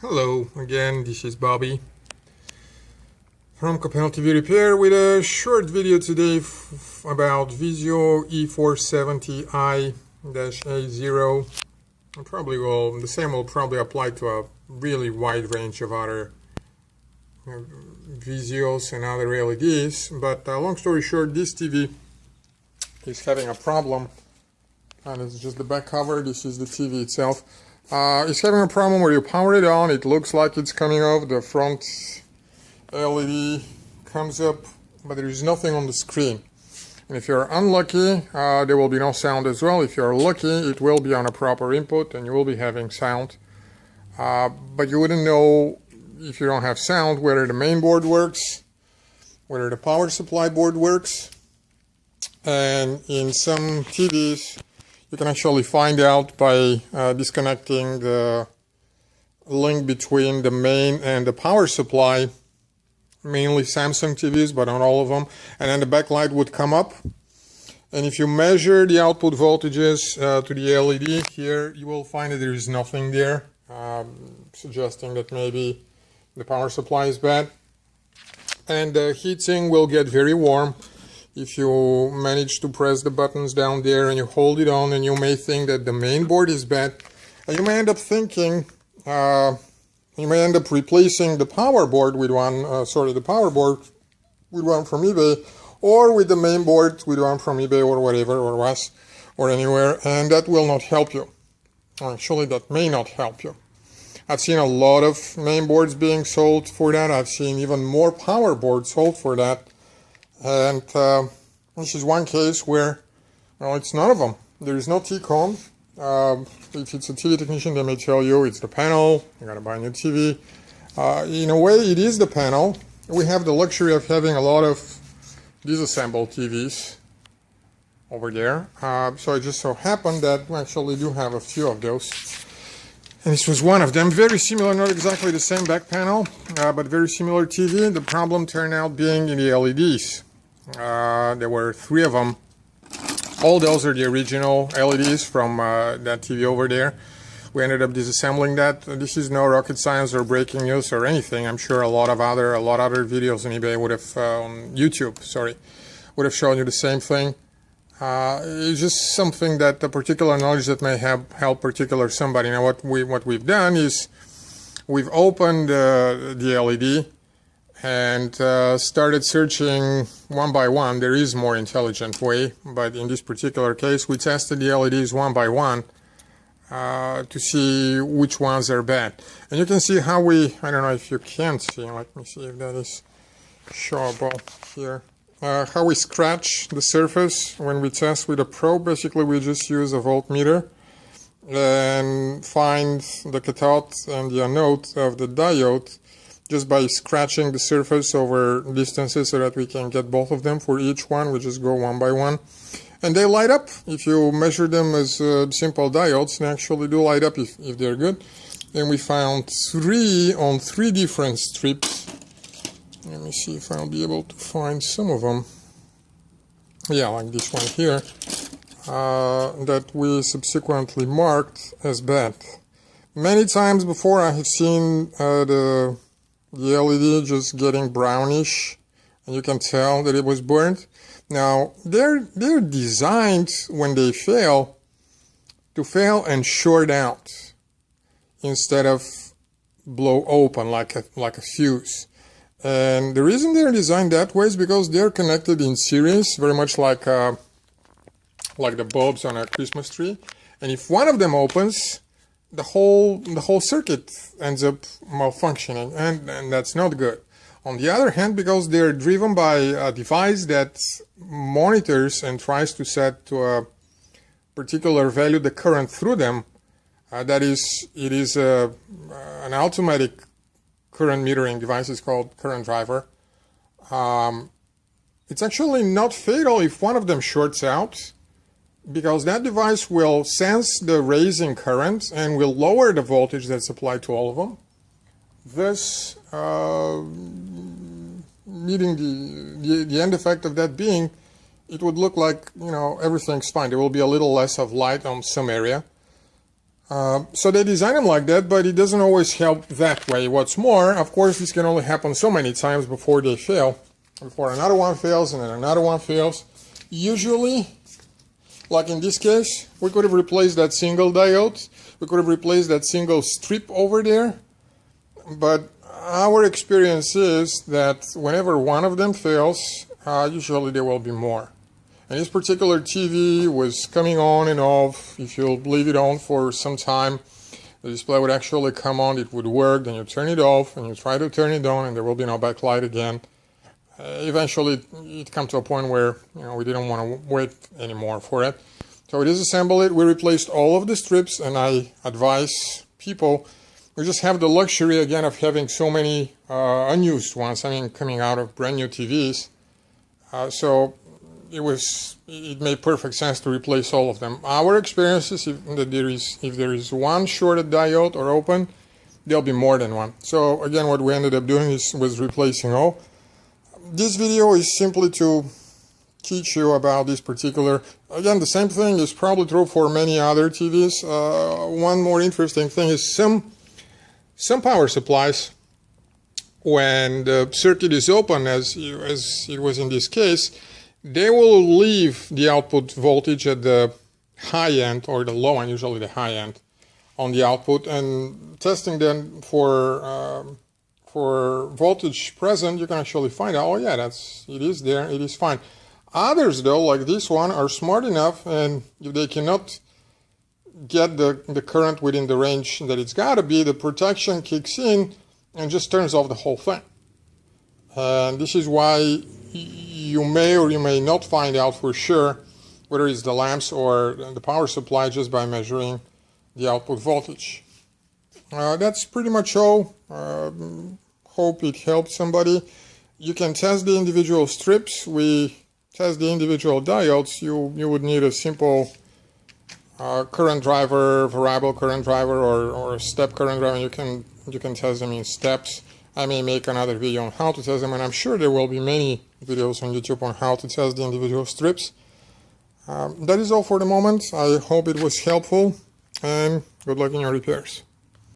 Hello again, this is Bobby from Capel TV Repair with a short video today about Vizio E470i-A0. The same will probably apply to a really wide range of other Vizios and other LEDs, but long story short, this TV is having a problem, and it's just the back cover. This is the TV itself. It's having a problem where you power it on, it looks like it's coming off, the front LED comes up, but there is nothing on the screen. And if you're unlucky, there will be no sound as well. If you're lucky, it will be on a proper input and you will be having sound. But you wouldn't know, if you don't have sound, whether the main board works, whether the power supply board works. And in some TVs, you can actually find out by disconnecting the link between the main and the power supply, mainly Samsung TVs, but not all of them, and then the backlight would come up. And if you measure the output voltages to the LED here, you will find that there is nothing there, suggesting that maybe the power supply is bad. And the heatsink will get very warm if you manage to press the buttons down there and you hold it on, and you may think that the main board is bad, and you may end up thinking, you may end up replacing the power board with one, the power board with one from eBay, or with the main board with one from eBay or whatever, or was, or anywhere, and that will not help you. Actually, that may not help you. I've seen a lot of main boards being sold for that. I've seen even more power boards sold for that. And this is one case where, it's none of them. There is no T-cone. If it's a TV technician, they may tell you it's the panel, you gotta buy a new TV. In a way, it is the panel. We have the luxury of having a lot of disassembled TVs over there. So it just so happened that we actually do have a few of those. And this was one of them. Very similar, not exactly the same back panel, but very similar TV. The problem turned out being in the LEDs. There were 3 of them. All those are the original LEDs from that TV over there. We ended up disassembling that. This is no rocket science or breaking news or anything. I'm sure a lot of other videos on eBay would have, on YouTube, would have shown you the same thing. It's just something that a particular knowledge that may have helped particular somebody. Now what we've done is we've opened the LED and started searching one by one. There is a more intelligent way, but in this particular case we tested the LEDs one by one to see which ones are bad. And you can see how I don't know if you can see, let me see if that is showable here. How we scratch the surface when we test with a probe. Basically we just use a voltmeter and find the cathode and the anode of the diode just by scratching the surface over distances so that we can get both of them. For each one we just go one by one, and they light up. If you measure them as simple diodes, they actually do light up if they're good. And we found 3 on 3 different strips. Let me see if I'll be able to find some of them. Yeah, like this one here, that we subsequently marked as bad. Many times before I have seen the LED just getting brownish, and you can tell that it was burnt. Now they're designed, when they fail, to fail and short out instead of blow open like a fuse. And the reason they're designed that way is because they're connected in series, very much like the bulbs on a Christmas tree. And if one of them opens, the whole circuit ends up malfunctioning, and that's not good. On the other hand, because they're driven by a device that monitors and tries to set to a particular value the current through them, it is an automatic current metering device. Is called current driver. It's actually not fatal if one of them shorts out, because that device will sense the rising current and will lower the voltage that's applied to all of them, thus meeting the end effect of that being, it would look like everything's fine. There will be a little less of light on some area, So they design them like that, but it doesn't always help that way. What's more, of course, this can only happen so many times before they fail, before another one fails and then another one fails. Usually, like in this case, we could have replaced that single diode, we could have replaced that single strip over there, but our experience is that whenever one of them fails, usually there will be more. And this particular TV was coming on and off. If you leave it on for some time, the display would actually come on, it would work, then you turn it off and you try to turn it on and there will be no backlight again. Eventually it comes to a point where we didn't want to wait anymore for it. So we disassembled it, we replaced all of the strips, and I advise people, we just have the luxury again of having so many unused ones, coming out of brand new TVs. So it made perfect sense to replace all of them. Our experience is if there is one shorted diode or open, there'll be more than one. So again, what we ended up doing was replacing all. This video is simply to teach you about this particular. Again, the same thing is probably true for many other TVs. One more interesting thing is some power supplies, when the circuit is open, as it was in this case, they will leave the output voltage at the high end or the low end, usually the high end, on the output, and testing them for voltage present, you can actually find out, oh yeah, it is there, it is fine. Others though, like this one, are smart enough, and if they cannot get the current within the range that it's got to be, the protection kicks in and just turns off the whole thing. And this is why you may or you may not find out for sure whether it's the lamps or the power supply just by measuring the output voltage. That's pretty much all. Hope it helped somebody. You can test the individual strips. We test the individual diodes. You would need a simple current driver, variable current driver, or step current driver. You can test them in steps. I may make another video on how to test them, and I'm sure there will be many videos on YouTube on how to test the individual strips. That is all for the moment. I hope it was helpful, and good luck in your repairs.